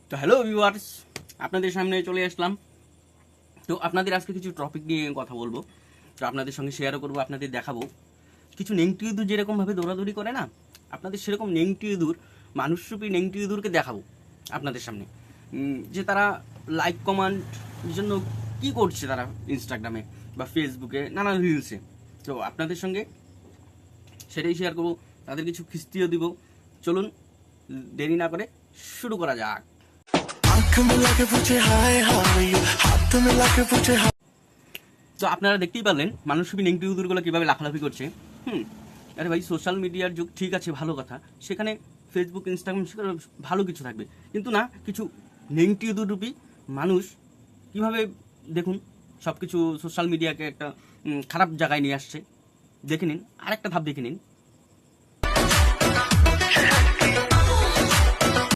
তো hello viewers, আপনাদের সামনে চলে আসলাম। তো আপনাদের আজকে কিছু টপিক নিয়ে কথা বলবো। তো আপনাদের সঙ্গে শেয়ারও করবো, আপনাদের দেখাবো কিছু নেংটি ইঁদুর যেরকমভাবে দৌড়াদৌড়ি করে না, আপনাদের সেরকম নেংটি ইঁদুর, মানুষরূপী নেংটি ইঁদুরকে দেখাবো আপনাদের সামনে। যে তারা লাইক কমান্ড জন্য কি করছে তারা ইনস্টাগ্রামে বা ফেসবুকে নানান রিলসে। তো আপনাদের সঙ্গে সেটাই শেয়ার করবো, তাদের কিছু খিস্তিও দিব। চলুন দেরি না করে শুরু করা যাক। তো আপনারা দেখতেই পারলেন মানুষরূপী নেংটি ইঁদুরগুলো কীভাবে লাফালাফি করছে। আরে ভাই, সোশ্যাল মিডিয়ার যুগ, ঠিক আছে, ভালো কথা, সেখানে ফেসবুক ইনস্টাগ্রাম সেখানে ভালো কিছু থাকবে, কিন্তু না, কিছু নেংটি ইঁদুররূপী মানুষ কীভাবে, দেখুন, সব কিছু সোশ্যাল মিডিয়াকে একটা খারাপ জায়গায় নিয়ে আসছে। দেখে নিন, আরেকটা ধাপ দেখে নিন।